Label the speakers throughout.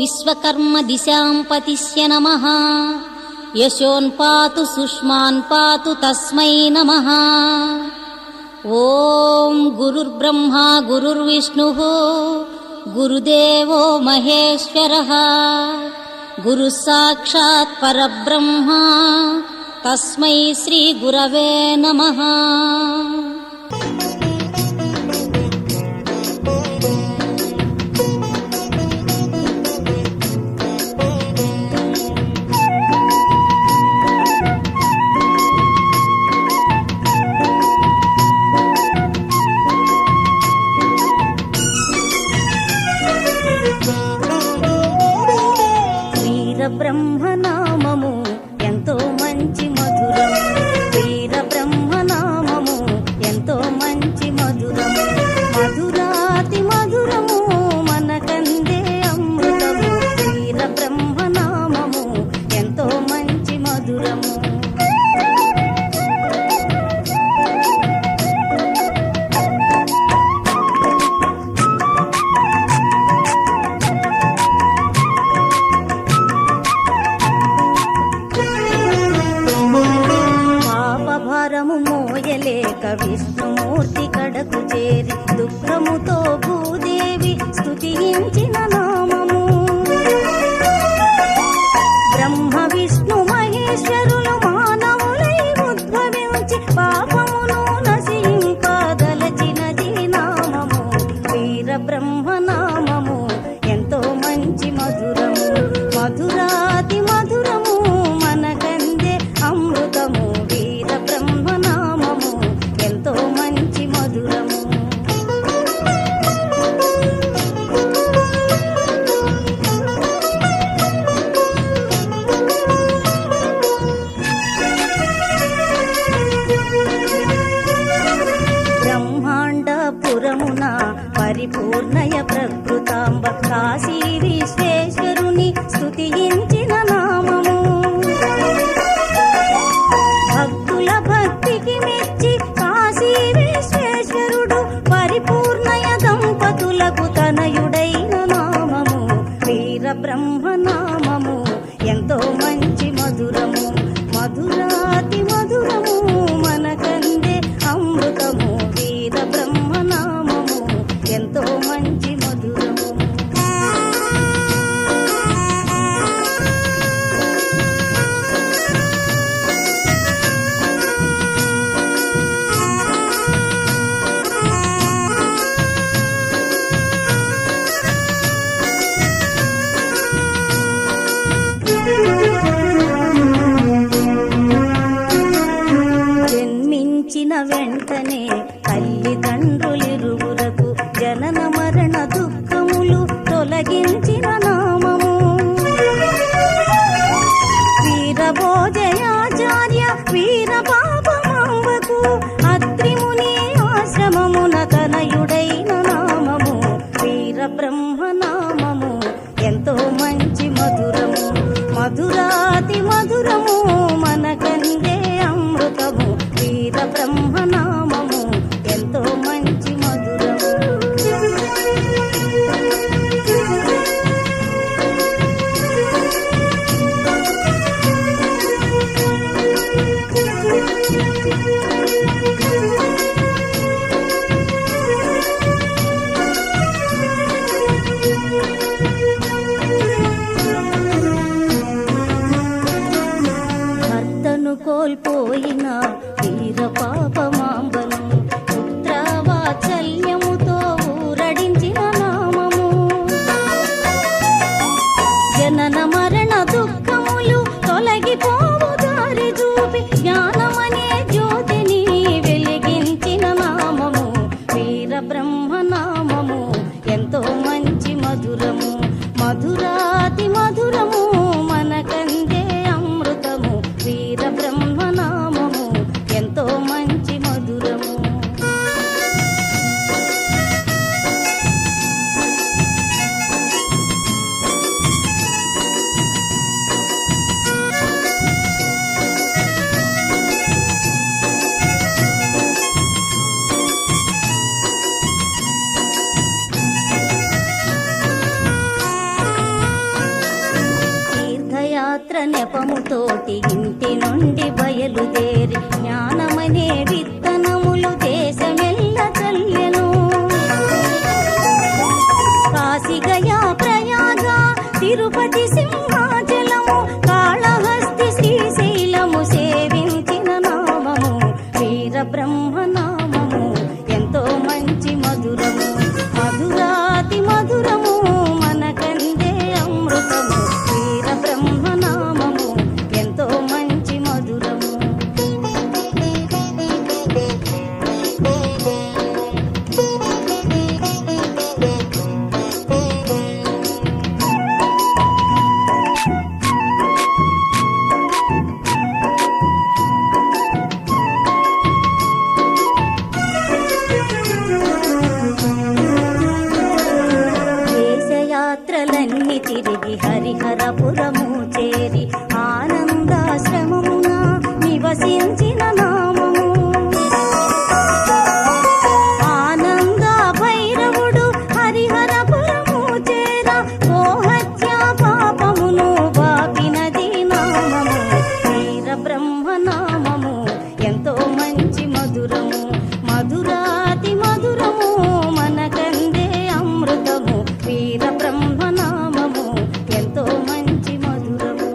Speaker 1: విశ్వకర్మ దిశాం పతిస్య నమః యశోన్పాతు సుష్మాన్ పాతు తస్మై నమః. ఓం గురుర్బ్రహ్మా గురుర్విష్ణుః గురుదేవో మహేశ్వరః గురుః సాక్షాత్ పరబ్రహ్మ తస్మై శ్రీ గురవే నమః.
Speaker 2: బ్రహ్మనామము ఎంతో మంచి మధురం, వీర బ్రహ్మనామము ఎంతో మంచి మధురం, మధురాతి మధురము మనకందే అమృతము, వీర బ్రహ్మనామము ఎంతో మంచి మధురము. మోయలేక విష్ణుమూర్తి కడకు చేరి దుఃఖముతో భూదేవి స్తుతించిన నామము, బ్రహ్మ విష్ణు మహేశ్వరులు మానవులై ఉద్భవించి పాపమును నశింపదలచినది నామము, వీర బ్రహ్మనామము ఎంతో మంచి మధురము, మధురాతి మధురము మనకందే అమృతము, వీర బ్రహ్మనామము ఎంతో మంచి మధురము. బ్రహ్మాండపురమున పరిపూర్ణయ ప్రకృతాంబ కాశీ విశ్వేశ్వరుని స్తుతించిన నామము, భక్తుల భక్తికి మెచ్చి కాశీ విశ్వేశ్వరుడు పరిపూర్ణయ దంపతులకు తనయుడైన నామము, వీర బ్రహ్మనామము ఎంతో మంచి మధురము, మధురాతి మధురము మనకందే అమృతము, వీర బ్రహ్మనామము ఎంతో మంచి మధురము. జన్మించిన వెంటనే తల్లిదండ్రులిరువురకు జనన మరణ దుఃఖములు తొలగించిన నామము, వీరభోజయాచార్య వీర పాపమాంబకు అత్రిముని ఆశ్రమమున తనయుడైన నామము, వీర బ్రహ్మనామము ఎంతో మంచి మధురము, మధురాతి మధురము మనకందే అమృతము, వీర బ్రహ్మనామము ఎంతో మంచి మధురము. చరిత్ర నెపముతోటి ఇంటి నుండి బయలుదేరి జ్ఞానమనే విత్తనములు దేశమెల్ల చల్లెను. కాశీగయా ప్రయాగ తిరుపతి సింహాచలము కాళహస్తి శ్రీశైలము సేవించిన నామము వీరబ్రహ్మ నామము ఎంతో మంచి మధురము. మధురాతి మధురము మనకందే అమృతము వీరబ్రహ్మ నామము ఎంతో మంచి మధురము. దేశయాత్రలన్నీ తిరిగి హరిహరపురము చేరి ఆనందాశ్రమమున నివసించిన నామము. ఆనంద భైరవుడు హరిహరపురము చేర గోహత్య పాపమును బాపినది నామము వీరబ్రహ్మ నామము ఎంతో మంచి మధురము. మధురాతి మధురము మనకందే అమృతము వీరబ్రహ్మ నామము ఎంతో మంచి మధురము.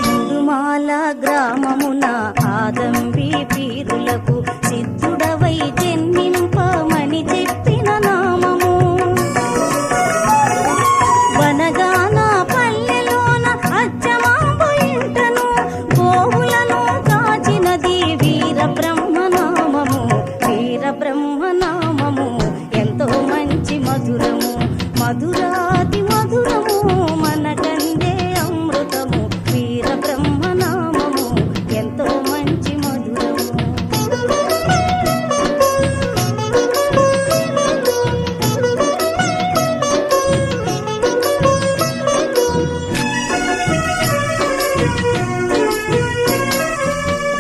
Speaker 2: ముడుమాల గ్రామమున ఆదంబి పీరులకు సిద్ధుడవై జన్మింపమని చెప్పిన నామము. వనగాన పల్లెలోన అచ్చమాంబు ఇంటను గోవులను కాచినది వీరబ్రహ్మ నామము వీరబ్రహ్మ నామము ఎంతో మంచి మధురము. మధురాతి మధురము మనకందే అమృతము వీరబ్రహ్మ నామము ఎంతో మంచి మధురము.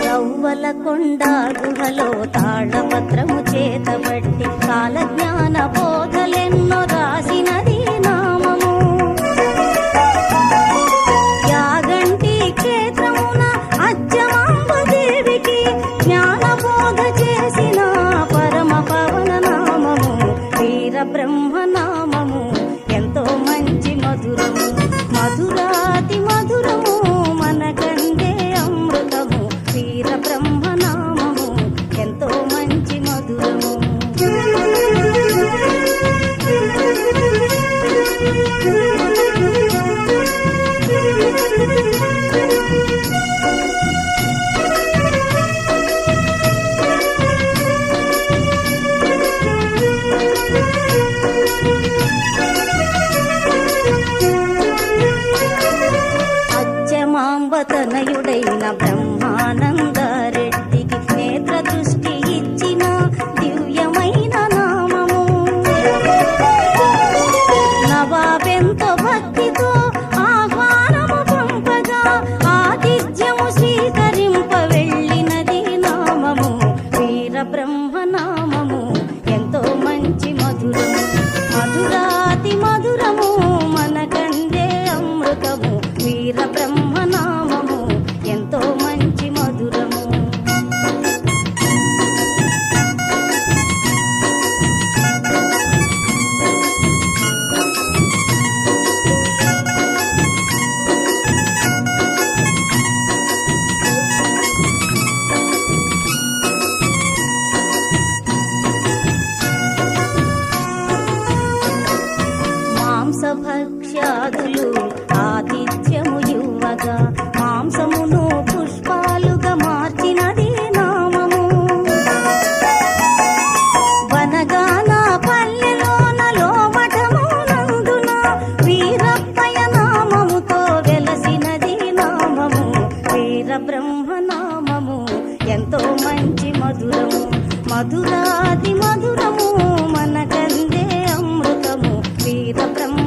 Speaker 2: రవ్వల కొండ గుహలో తాళపత్రము చేతబట్టి కాలజ్ఞాన బోధలెన్నో రాసినది నామము. యాగంటి క్షేత్రమున అచ్చమాంబదేవికి జ్ఞానబోధ చేసిన పరమ పవన నామము వీరబ్రహ్మ నామము ఎంతో మంచి మధురము. మధురాతి మధురము మనకందే అమృతము వీరబ్రహ్మ నామము ఎంతో మంచి మధురము. అచ్చమాంబతనయుడైన బ్రహ్మానందరెడ్డికి నేత్ర దృష్టి ఇచ్చిన దివ్యమైన నామము. నవాబెంతో భక్తితో ఆహ్వానము పంపగా ఆతిథ్యము స్వీకరింప వెళ్ళినది నామము వీరబ్రహ్మ నామము ఎంతో మంచి మధురము. మధురాతి మధురము మనకందే అమృతము వీరబ్రహ్మ నామము ఎంతో మంచి మధురము. మాంసభక్ష్యాదులు ఆతిథ్యము ఇవ్వగా మాంసమును పుష్పాలుగా మార్చినది నామము. వనగాన పల్లెలోన లోమఠము నందున వీరప్పయ నామముతో వెలసినది నామము వీరబ్రహ్మ నామము ఎంతో మంచి మధురము. మధురాతి మధురము మనకందే అమృతము వీరబ్రహ్మ